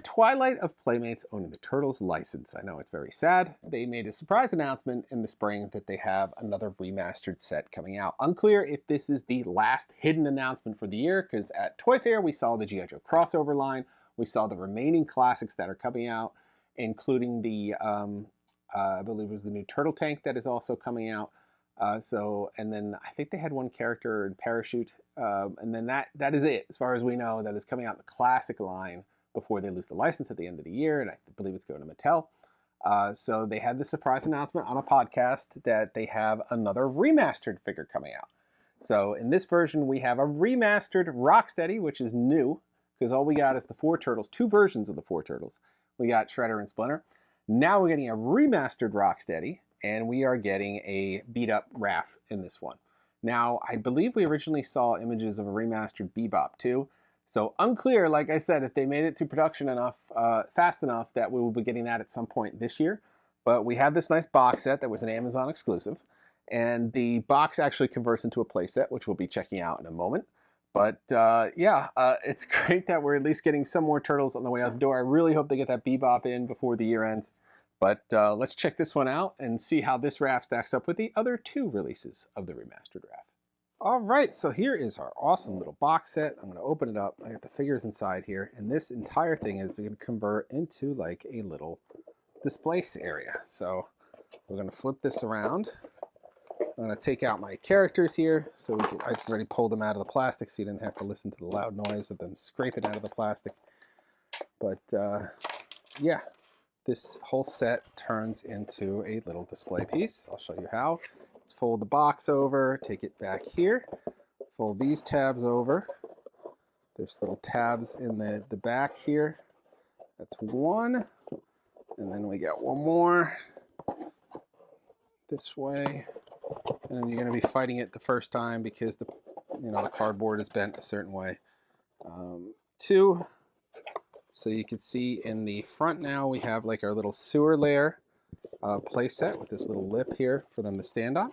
twilight of Playmates owning the Turtles license. I know it's very sad. They made a surprise announcement in the spring that they have another remastered set coming out. Unclear if this is the last hidden announcement for the year, because at Toy Fair we saw the G.I. Joe crossover line. We saw the remaining classics that are coming out, including the, I believe it was the new Turtle Tank that is also coming out. And then I think they had one character in Parachute, and then that is it, as far as we know, that is coming out in the classic line before they lose the license at the end of the year, and I believe it's going to Mattel. So they had the surprise announcement on a podcast that they have another remastered figure coming out. So in this version, we have a remastered Rocksteady, which is new, because all we got is the four Turtles, two versions of the four Turtles. We got Shredder and Splinter. Now we're getting a remastered Rocksteady, and we are getting a beat-up Raph in this one. Now, I believe we originally saw images of a remastered Bebop too, so unclear, like I said, if they made it to production enough, fast enough that we will be getting that at some point this year. But we have this nice box set that was an Amazon exclusive, and the box actually converts into a playset, which we'll be checking out in a moment. But it's great that we're at least getting some more Turtles on the way out the door. I really hope they get that Bebop in before the year ends. But let's check this one out and see how this Raph stacks up with the other two releases of the remastered Raph. All right, so here is our awesome little box set. I'm going to open it up. I got the figures inside here, and this entire thing is going to convert into like a little display area. So we're going to flip this around. I'm going to take out my characters here, so I already pulled them out of the plastic, so you didn't have to listen to the loud noise of them scraping out of the plastic. But yeah. This whole set turns into a little display piece. I'll show you how. Fold the box over, take it back here, fold these tabs over. There's little tabs in the back here. That's one. And then we got one more this way. And then you're going to be fighting it the first time because the cardboard is bent a certain way. Two. So you can see in the front now we have like our little sewer layer play set with this little lip here for them to stand on.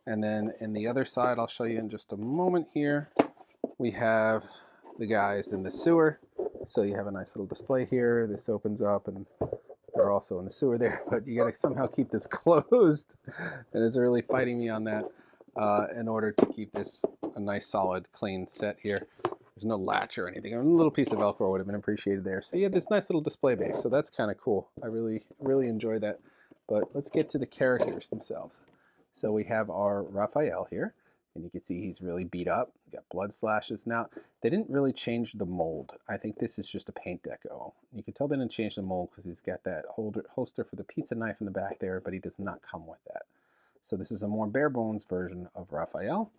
And then in the other side, I'll show you in just a moment here, we have the guys in the sewer. So you have a nice little display here. This opens up and they're also in the sewer there, but you gotta somehow keep this closed. And it's really fighting me on that in order to keep this a nice solid clean set here. There's no latch or anything. A little piece of Velcro would have been appreciated there. So you have this nice little display base. So that's kind of cool. I really enjoy that. But let's get to the characters themselves. So we have our Raphael here. And you can see he's really beat up. Got blood slashes. Now, they didn't really change the mold. I think this is just a paint deco. You can tell they didn't change the mold because he's got that holster for the pizza knife in the back there, but he does not come with that. So this is a more bare bones version of Raphael.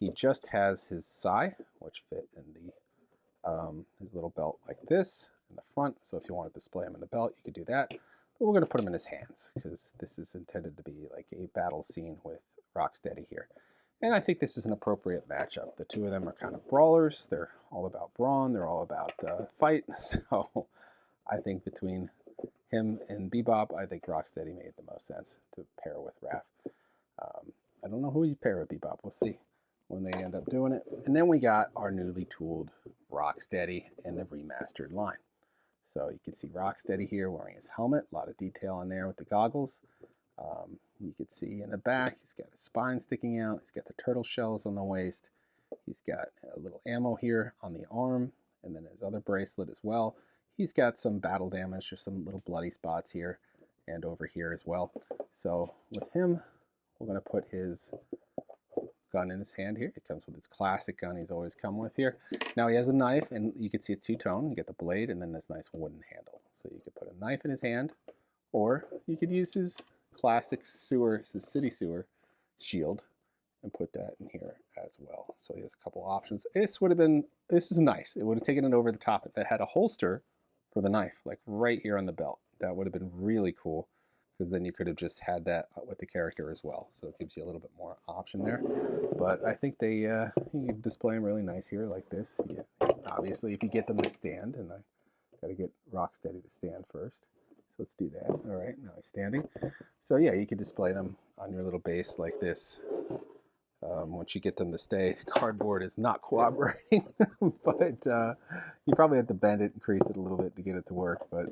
He just has his sai, which fit in the his little belt like this in the front. So if you want to display him in the belt, you could do that. But we're going to put him in his hands because this is intended to be like a battle scene with Rocksteady here. And I think this is an appropriate matchup. The two of them are kind of brawlers. They're all about brawn. They're all about fight. So I think between him and Bebop, I think Rocksteady made the most sense to pair with Raph. I don't know who you pair with Bebop. We'll see when they end up doing it. And then we got our newly tooled Rocksteady in the remastered line. So you can see Rocksteady here wearing his helmet. A lot of detail on there with the goggles. You can see in the back, he's got his spine sticking out. He's got the turtle shells on the waist. He's got a little ammo here on the arm, and then his other bracelet as well. He's got some battle damage or some little bloody spots here and over here as well. So with him, we're going to put his gun in his hand here. It comes with his classic gun he's always come with here. Now he has a knife, and you can see it's two-tone. You get the blade and then this nice wooden handle. So you could put a knife in his hand, or you could use his classic sewer, his city sewer shield, and put that in here as well. So he has a couple options. This is nice. It would have taken it over the top if it had a holster for the knife, like right here on the belt. That would have been really cool, because then you could have just had that with the character as well. So it gives you a little bit more option there. But I think they you can display them really nice here like this. Obviously, if you get them to stand, and I got to get Rocksteady to stand first. So let's do that. All right, now he's standing. So yeah, you could display them on your little base like this Once you get them to stay, the cardboard is not cooperating, but you probably have to bend it and crease it a little bit to get it to work. But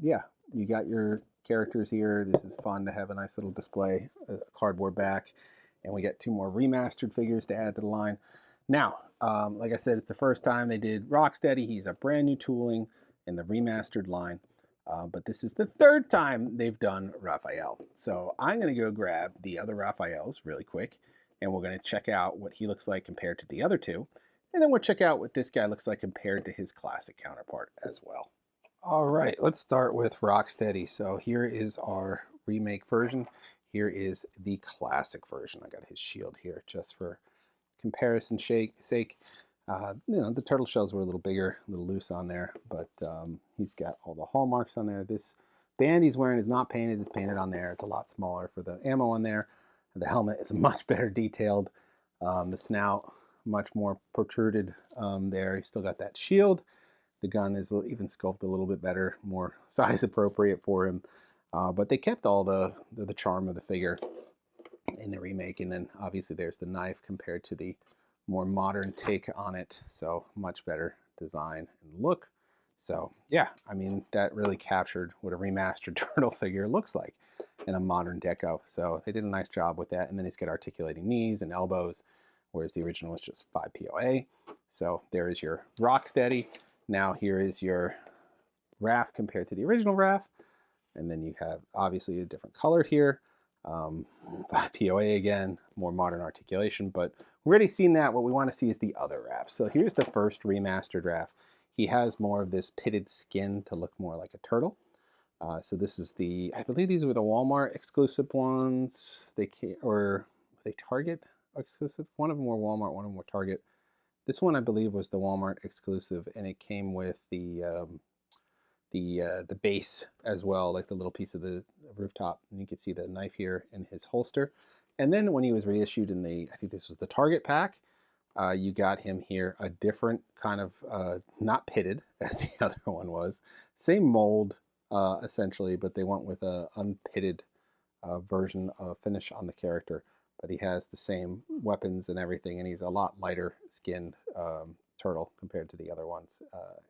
yeah, you got your characters here. This is fun to have a nice little display, a cardboard back, and we get 2 more remastered figures to add to the line. Now, like I said, it's the first time they did Rocksteady. He's a brand new tooling in the remastered line. But this is the 3rd time they've done Raphael. So I'm going to go grab the other Raphaels really quick, and we're going to check out what he looks like compared to the other 2. And then we'll check out what this guy looks like compared to his classic counterpart as well. All right, let's start with Rocksteady. So here is our remake version. Here is the classic version. I got his shield here just for comparison sake. The turtle shells were a little bigger, a little loose on there, but he's got all the hallmarks on there. This band he's wearing is not painted, it's painted on there. It's a lot smaller for the ammo on there. The helmet is much better detailed. The snout, much more protruded there. He's still got that shield. The gun is even sculpted a little bit better, more size appropriate for him. But they kept all the charm of the figure in the remake, and then obviously there's the knife compared to the more modern take on it, so much better design and look. So yeah, I mean, that really captured what a remastered turtle figure looks like in a modern deco. So they did a nice job with that. And then he's got articulating knees and elbows, whereas the original was just 5 POA. So there is your Rocksteady. Now here is your Raph compared to the original Raph. And then you have obviously a different color here. 5 POA again, more modern articulation, but we've already seen that. What we want to see is the other Raph. So here's the first remastered Raph. He has more of this pitted skin to look more like a turtle. So this is I believe these were the Walmart exclusive ones. Were they Target exclusive? One of them were Walmart, one of them were Target. This one I believe was the Walmart exclusive, and it came with the base as well, like the little piece of the rooftop. And you can see the knife here in his holster. And then when he was reissued in I think this was the Target pack, you got him here a different kind of, not pitted as the other one was. Same mold, essentially, but they went with a unpitted version of finish on the character. But he has the same weapons and everything, and he's a lot lighter skinned turtle compared to the other ones,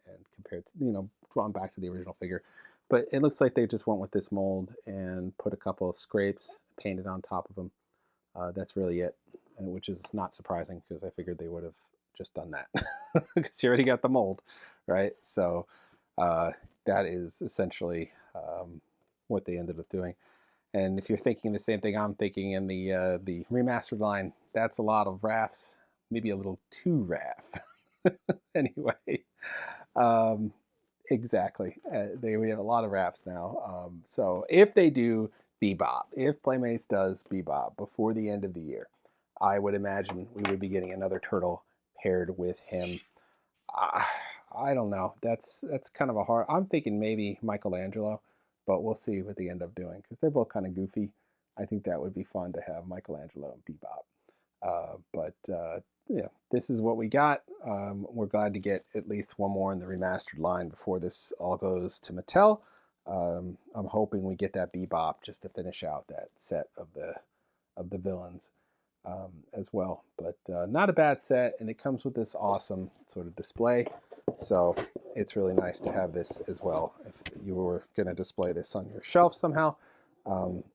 and compared to, drawn back to the original figure. But it looks like they just went with this mold and put a couple of scrapes painted on top of them. That's really it, which is not surprising because I figured they would have just done that because you already got the mold, right? So that is essentially what they ended up doing. And if you're thinking the same thing I'm thinking in the remastered line, that's a lot of Raphs, maybe a little too Raph. Anyway, exactly. We have a lot of Raphs now. So if they do Bebop, if Playmates does Bebop before the end of the year, I would imagine we would be getting another turtle paired with him. I don't know. That's kind of a hard. I'm thinking maybe Michelangelo, but we'll see what they end up doing because they're both kind of goofy. I think that would be fun to have Michelangelo and Bebop. But yeah, this is what we got. We're glad to get at least one more in the remastered line before this all goes to Mattel. I'm hoping we get that Bebop just to finish out that set of the villains as well. But not a bad set, and it comes with this awesome sort of display. So it's really nice to have this as well. If you were going to display this on your shelf somehow,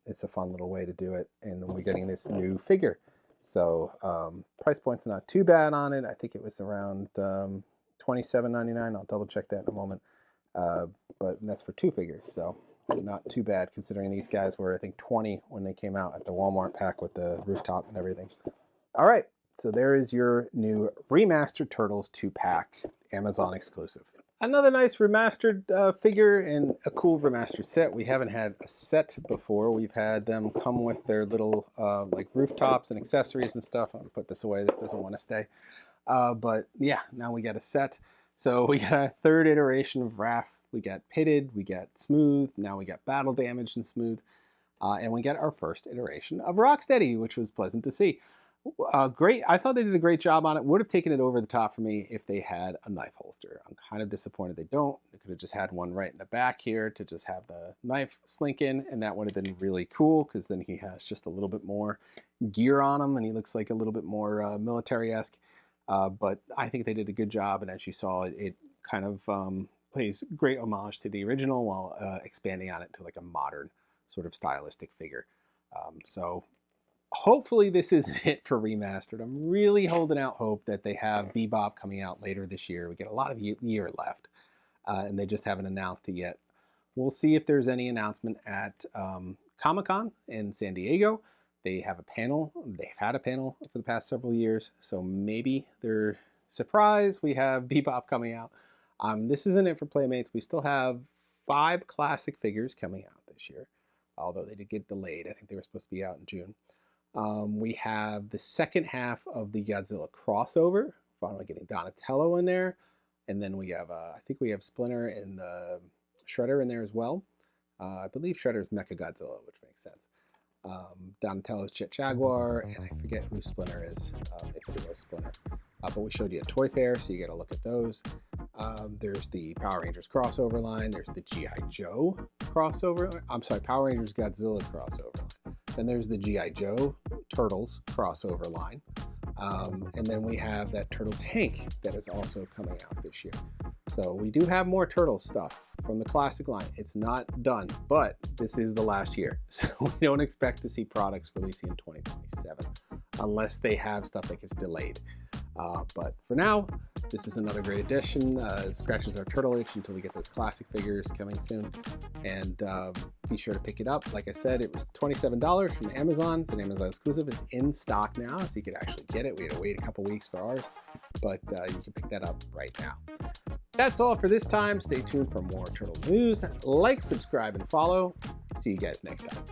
it's a fun little way to do it. And we're getting this new figure. So price point's not too bad on it. I think it was around $27.99. I'll double check that in a moment. But that's for 2 figures, so not too bad considering these guys were, I think, $20 when they came out at the Walmart pack with the rooftop and everything. All right, so there is your new Remastered Turtles 2-pack, Amazon exclusive. Another nice remastered figure and a cool remastered set. We haven't had a set before. We've had them come with their little like rooftops and accessories and stuff. I'm gonna put this away. This doesn't want to stay. But yeah, now we got a set. So we got a 3rd iteration of Raph. We got pitted, we got smooth, now we got battle damaged and smooth. And we got our 1st iteration of Rocksteady, which was pleasant to see. Great. I thought they did a great job on it. Would have taken it over the top for me if they had a knife holster. I'm kind of disappointed they don't. They could have just had one right in the back here to just have the knife slink in, and that would have been really cool because then he has just a little bit more gear on him and he looks like a little bit more military-esque. But I think they did a good job, and as you saw, it kind of pays great homage to the original while expanding on it to like a modern sort of stylistic figure. So hopefully this isn't it for Remastered. I'm really holding out hope that they have Bebop coming out later this year. We get a lot of year left, and they just haven't announced it yet. We'll see if there's any announcement at Comic-Con in San Diego. They have a panel. They've had a panel for the past several years, so maybe they're surprised we have Bebop coming out. This isn't it for Playmates. We still have 5 classic figures coming out this year, although they did get delayed. I think they were supposed to be out in June. We have the second half of the Godzilla crossover, finally getting Donatello in there. And then we have, I think we have Splinter and Shredder in there as well. I believe Shredder's Mechagodzilla, which makes sense. Donatello's Jet Jaguar, and I forget who Splinter is, if it was Splinter. But we showed you a Toy Fair, so you got to look at those. There's the Power Rangers crossover line. There's the G.I. Joe crossover. I'm sorry, Power Rangers Godzilla crossover line. Then there's the G.I. Joe Turtles crossover line. And then we have that Turtle Tank that is also coming out this year. So we do have more Turtle stuff from the classic line. It's not done, but this is the last year. So we don't expect to see products releasing in 2027 unless they have stuff that gets delayed. But for now, this is another great addition. It scratches our turtle itch until we get those classic figures coming soon. And be sure to pick it up. Like I said, it was $27 from Amazon. It's an Amazon exclusive. It's in stock now, so you can actually get it. We had to wait a couple weeks for ours, but you can pick that up right now. That's all for this time. Stay tuned for more turtle news. Like, subscribe, and follow. See you guys next time.